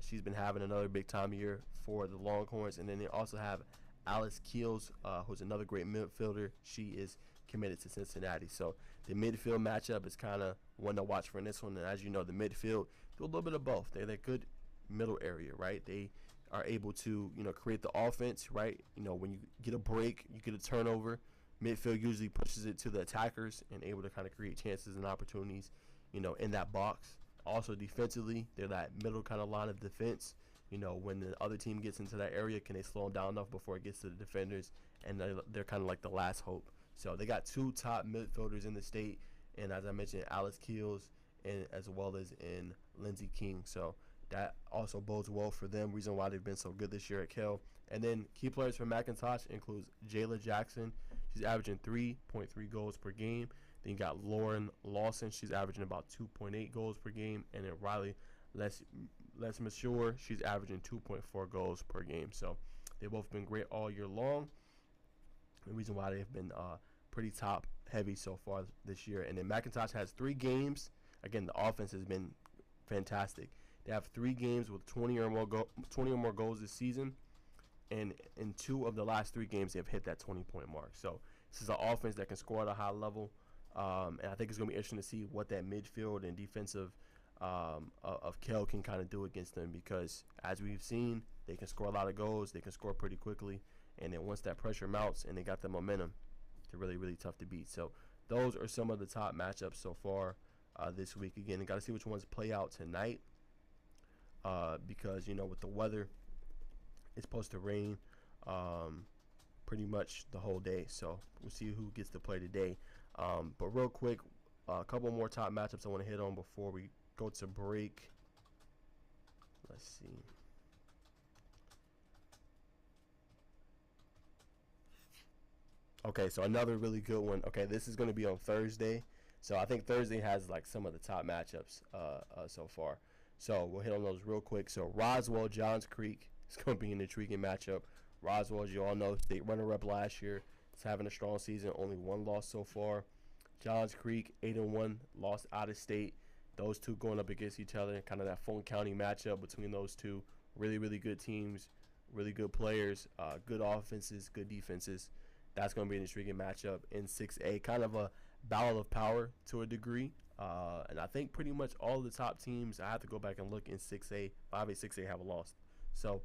she's been having another big time year for the Longhorns. And then they also have Alice Keels, who's another great midfielder. She is committed to Cincinnati. So the midfield matchup is kind of one to watch for in this one. And as you know, the midfield do a little bit of both. They're that good middle area, right? They are able to, create the offense, right? When you get a break, you get a turnover. Midfield usually pushes it to the attackers and able to kind of create chances and opportunities, in that box. Also defensively, they're that middle kind of line of defense. When the other team gets into that area, can they slow them down enough before it gets to the defenders? And they're kind of like the last hope. So they got 2 top midfielders in the state, and as I mentioned, Alice Keels, and as well as in Lindsey King. So that also bodes well for them. Reason why they've been so good this year at Kell. And then key players for McIntosh includes Jayla Jackson. She's averaging 3.3 goals per game. Then you got Lauren Lawson. She's averaging about 2.8 goals per game. And then Riley less mature. She's averaging 2.4 goals per game. So they've both been great all year long. The reason why they've been pretty top heavy so far this year. And then McIntosh has 3 games. Again, the offense has been fantastic. They have 3 games with 20 or more goals this season. And in 2 of the last 3 games, they've hit that 20-point mark. So this is an offense that can score at a high level. And I think it's going to be interesting to see what that midfield and defensive of Kell can kind of do against them, because as we've seen, they can score a lot of goals. They can score pretty quickly. And then once that pressure mounts and they got the momentum, they're really, really tough to beat. So those are some of the top matchups so far this week. Again, you got to see which ones play out tonight because, with the weather, it's supposed to rain pretty much the whole day. So we'll see who gets to play today. But real quick, a couple more top matchups I want to hit on before we go to break. Let's see. Okay, so another really good one. Okay, this is going to be on Thursday. So I think Thursday has like some of the top matchups so far. So we'll hit on those real quick. So Roswell, Johns Creek. It's going to be an intriguing matchup. Roswell, as you all know, state runner-up last year. It's having a strong season, only 1 loss so far. Johns Creek, 8-1, lost out of state. Those two going up against each other, kind of that Fulton County matchup between those two. Really, really good teams, really good players, good offenses, good defenses. That's going to be an intriguing matchup in 6A, kind of a battle of power to a degree. And I think pretty much all the top teams, I have to go back and look in 6A, 5A, 6A have a loss. So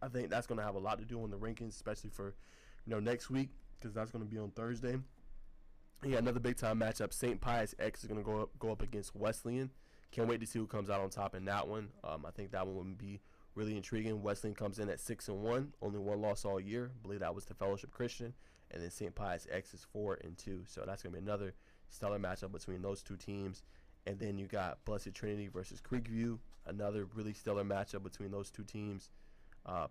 I think that's going to have a lot to do on the rankings, especially for next week, because that's going to be on Thursday. Yeah, another big time matchup. St. Pius X is going to go up against Wesleyan. Can't wait to see who comes out on top in that one. I think that one would be really intriguing. Wesleyan comes in at 6-1, only 1 loss all year. I believe that was the Fellowship Christian, and then St. Pius X is 4-2. So that's going to be another stellar matchup between those two teams. And then you got Blessed Trinity versus Creekview, another really stellar matchup between those two teams.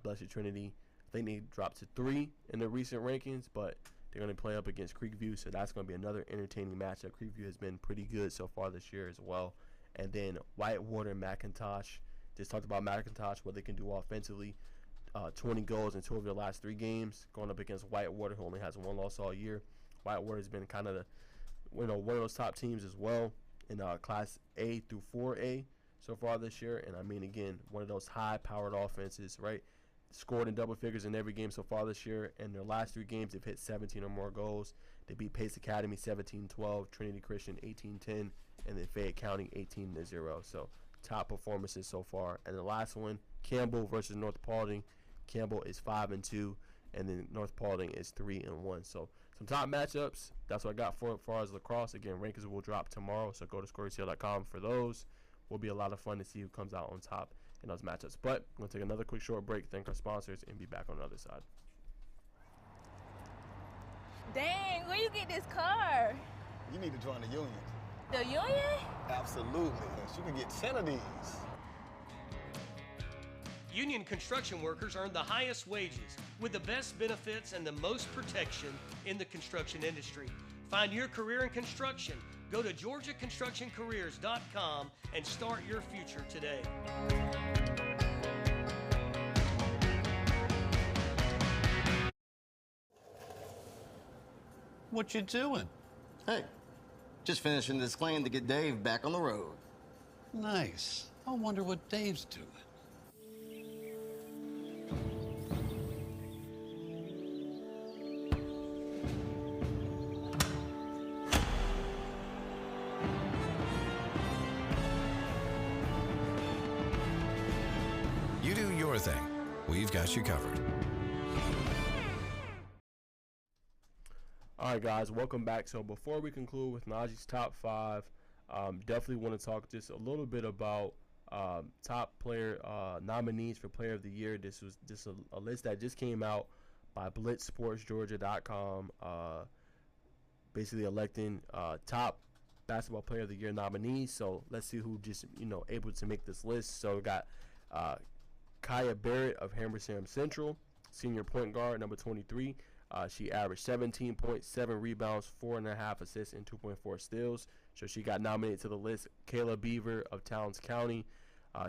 Blessed Trinity, I think they dropped to 3 in the recent rankings, but They're going to play up against Creekview, so that's going to be another entertaining matchup. Creekview has been pretty good so far this year as well. And then Whitewater, McIntosh. Just talked about McIntosh, what they can do offensively. 20 goals in 2 of their last 3 games, going up against Whitewater, who only has 1 loss all year. Whitewater has been kind of one of those top teams as well in Class A through 4A so far this year. And I mean, again, one of those high-powered offenses, right? Scored in double figures in every game so far this year. In their last 3 games, they've hit 17 or more goals. They beat Pace Academy 17-12, Trinity Christian 18-10, and then Fayette County 18-0. So top performances so far. And the last one, Campbell versus North Paulding. Campbell is 5-2, and then North Paulding is 3-1. So some top matchups. That's what I got for as far as lacrosse. Again, rankings will drop tomorrow, so go to scoreacl.com for those. Will be a lot of fun to see who comes out on top in those matchups. But I'm going to take another quick short break, thank our sponsors, and be back on the other side. Dang, where you get this car? You need to join the union. The union? Absolutely. You can get 10 of these. Union construction workers earn the highest wages with the best benefits and the most protection in the construction industry. Find your career in construction. Go to georgiaconstructioncareers.com and start your future today. What you doing? Hey, just finishing this claim to get Dave back on the road. Nice. I wonder what Dave's doing. You do your thing. We've got you covered. All right, guys, welcome back. So before we conclude with Najeh's top 5, definitely want to talk just a little bit about top player nominees for Player of the Year. This was just a list that just came out by BlitzSportsGeorgia.com, basically electing top Basketball Player of the Year nominees. So let's see who just able to make this list. So we got Kaya Barrett of Hammersam Central, senior point guard, number 23. She averaged 17.7 rebounds, 4.5 assists, and 2.4 steals. So she got nominated to the list. Kayla Beaver of Towns County.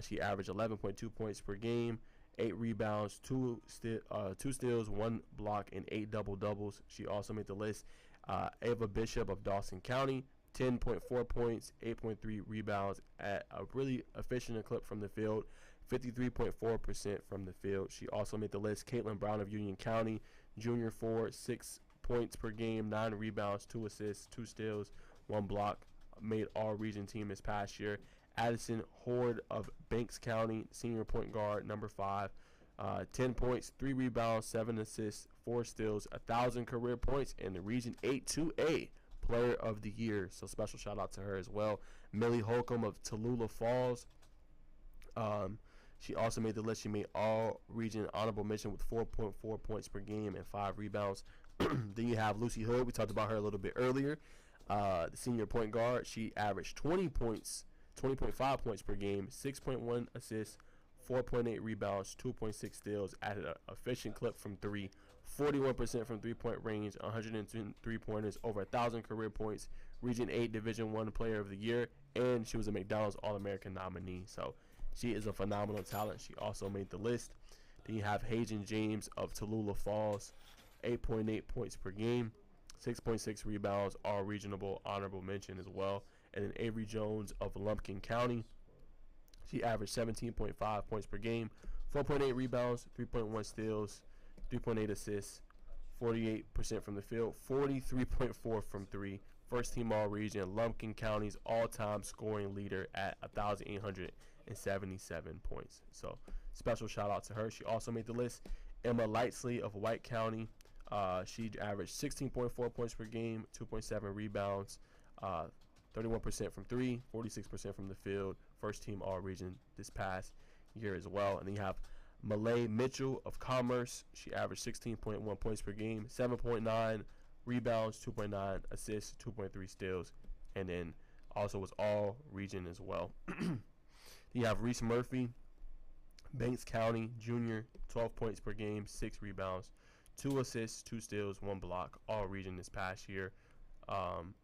She averaged 11.2 points per game, 8 rebounds, 2 steals, 1 block, and 8 double-doubles. She also made the list. Ava Bishop of Dawson County, 10.4 points, 8.3 rebounds at a really efficient clip from the field, 53.4% from the field. She also made the list. Caitlin Brown of Union County, junior forward, 6 points per game, 9 rebounds, 2 assists, 2 steals, 1 block. Made all-region team this past year. Addison Horde of Banks County, senior point guard, number 5, 10 points, 3 rebounds, 7 assists, 4 steals, 1,000 career points, and the Region 8-2A Player of the Year. So special shout out to her as well. Millie Holcomb of Tallulah Falls. She also made the list. She made all-region honorable mention with 4.4 points per game and 5 rebounds. Then you have Lucy Hood. We talked about her a little bit earlier. The senior point guard. She averaged 20 points, 20.5 points per game, 6.1 assists, 4.8 rebounds, 2.6 steals, added an efficient clip from 3, 41% from 3-point range, 102 3-pointers, over 1,000 career points, Region 8 Division I Player of the Year, and she was a McDonald's All-American nominee. So she is a phenomenal talent. She also made the list. Then you have Hajan James of Tallulah Falls, 8.8 points per game, 6.6 rebounds, all regional honorable mention as well. And then Avery Jones of Lumpkin County. She averaged 17.5 points per game, 4.8 rebounds, 3.1 steals, 3.8 assists, 48% from the field, 43.4 from 3. First team all region, Lumpkin County's all-time scoring leader at 1,877 points. So special shout out to her. She also made the list. Emma Lightsley of White County. She averaged 16.4 points per game, 2.7 rebounds, 31% from 3, 46% from the field. First team all region this past year as well. And then you have Malay Mitchell of Commerce. She averaged 16.1 points per game, 7.9 rebounds, 2.9 assists, 2.3 steals, and then also was all region as well. You have Reese Murphy, Banks County junior, 12 points per game, 6 rebounds, 2 assists, 2 steals, 1 block, all region this past year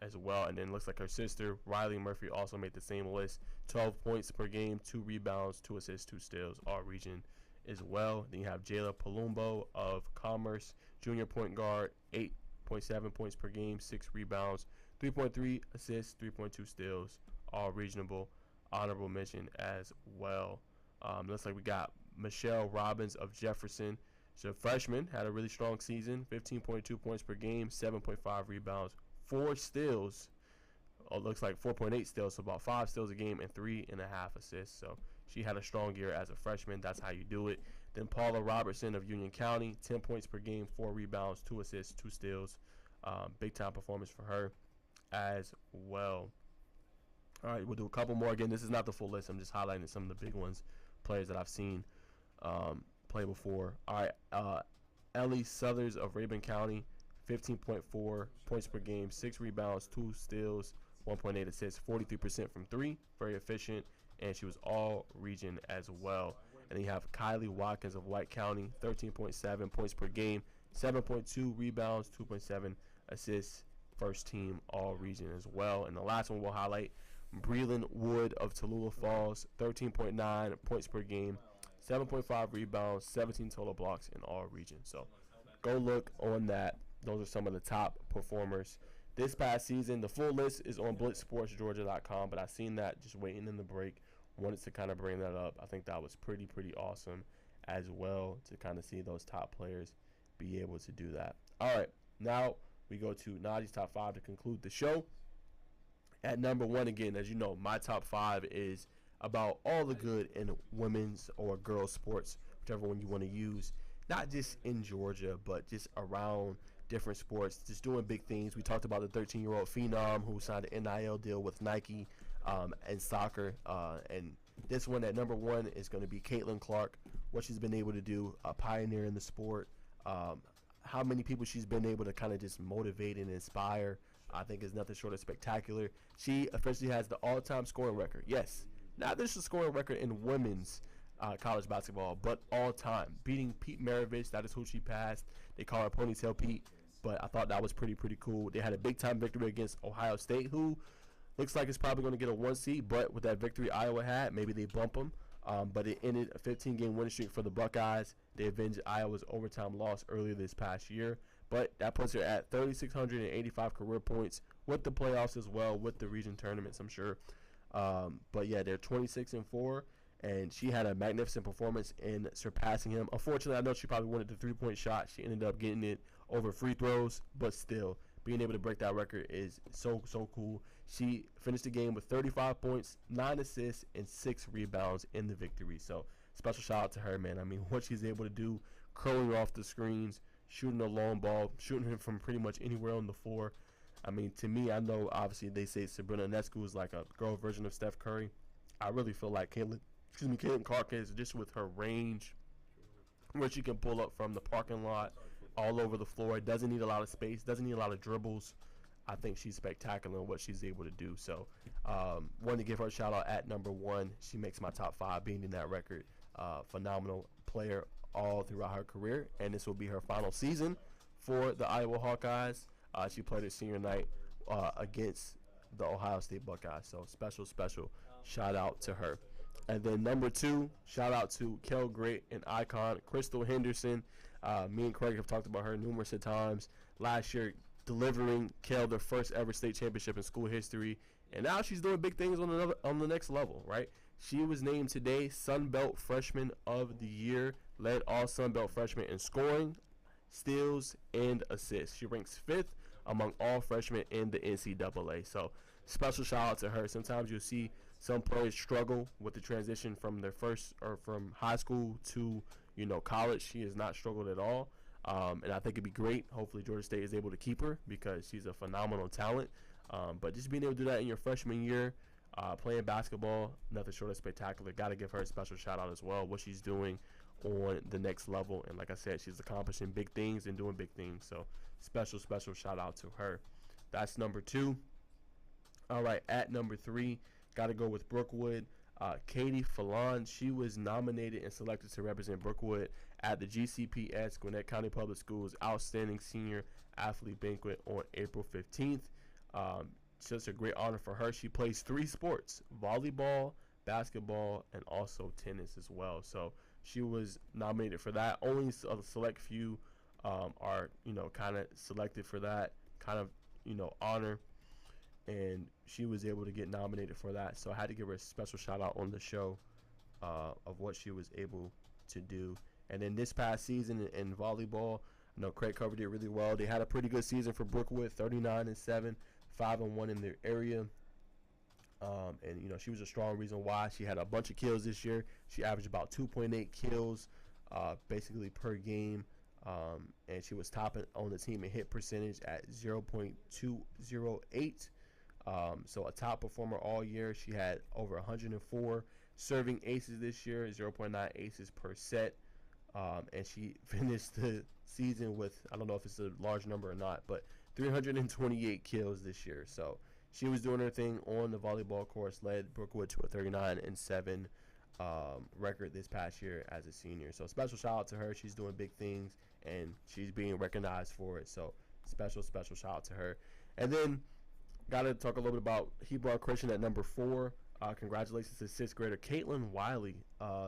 as well. And then looks like her sister, Riley Murphy, also made the same list. 12 points per game, 2 rebounds, 2 assists, 2 steals, all region as well. Then you have Jayla Palumbo of Commerce, junior point guard, 8.7 points per game, 6 rebounds, 3.3 assists, 3.2 steals, all regional. Honorable mention as well. Looks like we got Michelle Robbins of Jefferson. She's a freshman, had a really strong season, 15.2 points per game, 7.5 rebounds, 4 steals. Looks like 4.8 steals, so about 5 steals a game and 3.5 assists. So she had a strong year as a freshman. That's how you do it. Then Paula Robertson of Union County, 10 points per game, 4 rebounds, 2 assists, 2 steals. Big time performance for her as well. All right, we'll do a couple more. Again, this is not the full list. I'm just highlighting some of the big ones, players that I've seen play before. All right, Ellie Southers of Rabun County, 15.4 points per game, 6 rebounds, 2 steals, 1.8 assists, 43% from 3, very efficient, and she was all region as well. And then you have Kylie Watkins of White County, 13.7 points per game, 7.2 rebounds, 2.7 assists, first team all region as well. And the last one we'll highlight, Breland Wood of Tallulah Falls, 13.9 points per game, 7.5 rebounds, 17 total blocks in all region. So go look on that. Those are some of the top performers this past season. The full list is on blitzsportsgeorgia.com, but I seen that just waiting in the break. Wanted to kind of bring that up. I think that was pretty awesome as well to kind of see those top players be able to do that. All right, now we go to Najeh's top 5 to conclude the show. At number 1, again, as you know, my top 5 is about all the good in women's or girls sports, whichever one you want to use, not just in Georgia, but just around different sports, just doing big things. We talked about the 13-year-old phenom who signed an NIL deal with Nike and soccer. And this one at number 1 is going to be Caitlin Clark, what she's been able to do, a pioneer in the sport, how many people she's been able to kind of just motivate and inspire. I think is nothing short of spectacular. She officially has the all-time scoring record. Yes, not just the scoring record in women's college basketball, but all-time. Beating Pete Maravich, that is who she passed. They call her Ponytail Pete, but I thought that was pretty cool. They had a big-time victory against Ohio State, who looks like it's probably going to get a 1 seed, but with that victory Iowa had, maybe they bump them. But it ended a 15-game winning streak for the Buckeyes. They avenged Iowa's overtime loss earlier this past year. But that puts her at 3,685 career points with the playoffs as well, with the region tournaments, I'm sure. But yeah, they're 26-4, and she had a magnificent performance in surpassing him. Unfortunately, I know she probably wanted the 3-point shot. She ended up getting it over free throws, but still, being able to break that record is so cool. She finished the game with 35 points, 9 assists, and 6 rebounds in the victory. So special shout out to her, man. I mean, what she's able to do, curling off the screens, shooting a long ball, shooting him from pretty much anywhere on the floor. I mean, to me, I know obviously they say Sabrina Ionescu is like a girl version of Steph Curry. I really feel like Caitlin Clark is, just with her range, where she can pull up from the parking lot all over the floor. Doesn't need a lot of space, doesn't need a lot of dribbles. I think she's spectacular in what she's able to do. So wanted to give her a shout out at number 1. She makes my top 5, being in that record. Phenomenal player all throughout her career, and this will be her final season for the Iowa Hawkeyes. She played her senior night against the Ohio State Buckeyes. So special shout out to her. And then number 2, shout out to Kell Great and icon Crystal Henderson. Me and Craig have talked about her numerous times. Last year, delivering Kell their first ever state championship in school history, and now she's doing big things on the next level, right? She was named today Sun Belt Freshman of the Year, led all Sun Belt freshmen in scoring, steals, and assists. She ranks 5th among all freshmen in the NCAA. So special shout out to her. Sometimes you'll see some players struggle with the transition from their first or from high school to college. She has not struggled at all. And I think it'd be great. Hopefully Georgia State is able to keep her because she's a phenomenal talent. But just being able to do that in your freshman year, playing basketball, nothing short of spectacular. Got to give her a special shout out as well, what she's doing on the next level. And like I said, she's accomplishing big things and doing big things. So special shout out to her. That's number 2. All right, at number 3, got to go with Brookwood. Katie Fallon, she was nominated and selected to represent Brookwood at the GCPS Gwinnett County Public Schools Outstanding Senior Athlete Banquet on April 15th. Such a great honor for her. She plays 3 sports: volleyball, basketball, and also tennis as well. So she was nominated for that. Only a select few are, kind of selected for that kind of, honor. And she was able to get nominated for that. So I had to give her a special shout out on the show of what she was able to do. And then this past season in volleyball, Craig covered it really well. They had a pretty good season for Brookwood, 39-7, 5-1 in their area. And she was a strong reason why. She had a bunch of kills this year. She averaged about 2.8 kills basically per game. And she was top on the team in hit percentage at 0.208. So a top performer all year. She had over 104 serving aces this year, 0.9 aces per set. And she finished the season with, I don't know if it's a large number or not, but 328 kills this year. So she was doing her thing on the volleyball course, led Brookwood to a 39-7 record this past year as a senior. So special shout out to her. She's doing big things, and she's being recognized for it. So special shout out to her. And then got to talk a little bit about Hebron Christian at number 4. Congratulations to 6th grader Caitlin Wiley.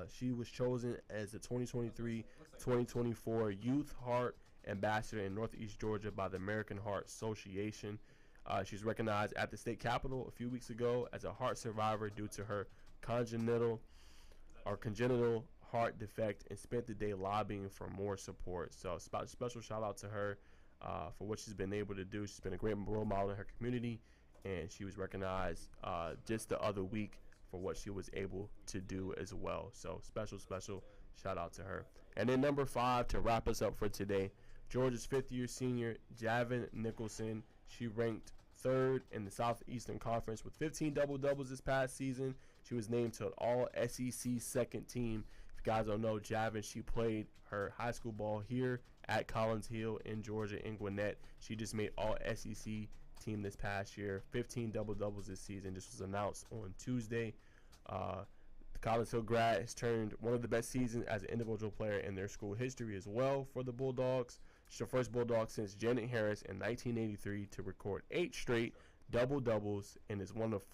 She was chosen as the 2023-2024 Youth Heart Ambassador in Northeast Georgia by the American Heart Association. She's recognized at the state capitol a few weeks ago as a heart survivor due to her congenital heart defect, and spent the day lobbying for more support. So special shout out to her for what she's been able to do. She's been a great role model in her community, and she was recognized just the other week for what she was able to do as well. So special shout out to her. And then number 5 to wrap us up for today, Georgia's 5th-year senior Javin Nicholson. She ranked 3rd in the Southeastern Conference with 15 double-doubles this past season. She was named to an all-SEC second team. If you guys don't know, Javin, she played her high school ball here at Collins Hill in Georgia in Gwinnett. She just made all-SEC team this past year. 15 double-doubles this season. This was announced on Tuesday. The Collins Hill grad has turned one of the best seasons as an individual player in their school history as well for the Bulldogs. She's the first Bulldog since Janet Harris in 1983 to record 8 straight double-doubles, and is one of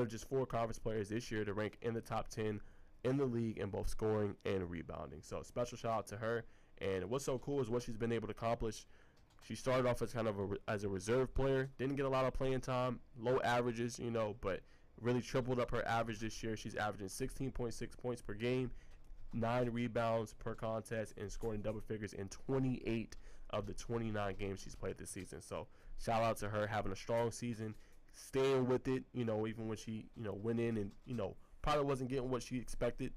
just 4 conference players this year to rank in the top 10 in the league in both scoring and rebounding. So special shout out to her. And what's so cool is what she's been able to accomplish. She started off as kind of as a reserve player, didn't get a lot of playing time, low averages, but really tripled up her average this year. She's averaging 16.6 points per game, 9 rebounds per contest, and scoring double figures in 28 of the 29 games she's played this season. So shout out to her, having a strong season, staying with it, even when she, went in and, probably wasn't getting what she expected,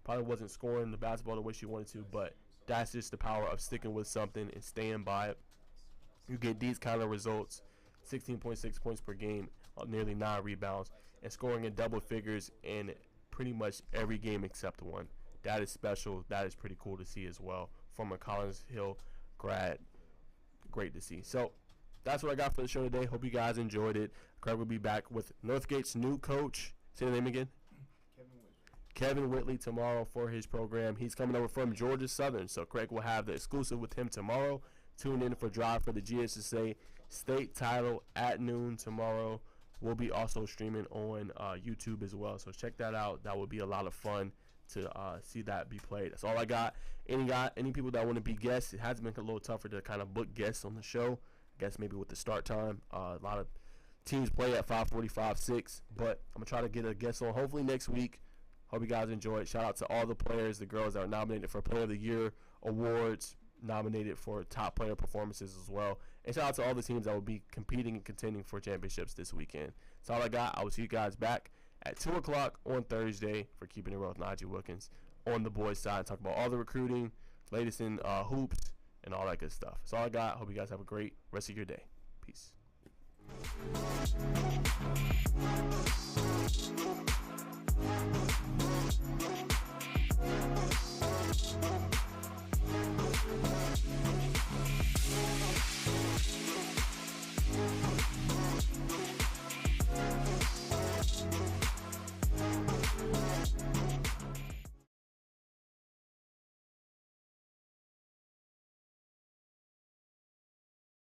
probably wasn't scoring the basketball the way she wanted to, but that's just the power of sticking with something and staying by it. You get these kind of results, 16.6 points per game, nearly 9 rebounds, and scoring in double figures in pretty much every game except one. That is special. That is pretty cool to see as well from a Collins Hill grad. Great to see. So that's what I got for the show today. Hope you guys enjoyed it. Craig will be back with Northgate's new coach. Say the name again. Kevin Whitley tomorrow for his program. He's coming over from Georgia Southern, so Craig will have the exclusive with him tomorrow. Tune in for Drive for the GSSA state title at noon tomorrow. We'll be also streaming on YouTube as well, so check that out. That will be a lot of fun to see that be played. That's all I got. Any people that want to be guests, it has been a little tougher to kind of book guests on the show. I guess maybe with the start time. A lot of teams play at 5:45, 6, but I'm going to try to get a guest on hopefully next week. Hope you guys enjoy it. Shout out to all the players, the girls that are nominated for Player of the Year awards, nominated for top player performances as well. And shout out to all the teams that will be competing and contending for championships this weekend. That's all I got. I will see you guys back at 2 o'clock on Thursday for Keeping It Real with Najeh Wilkins on the boys' side. Talk about all the recruiting, latest in hoops, and all that good stuff. That's all I got. Hope you guys have a great rest of your day. Peace.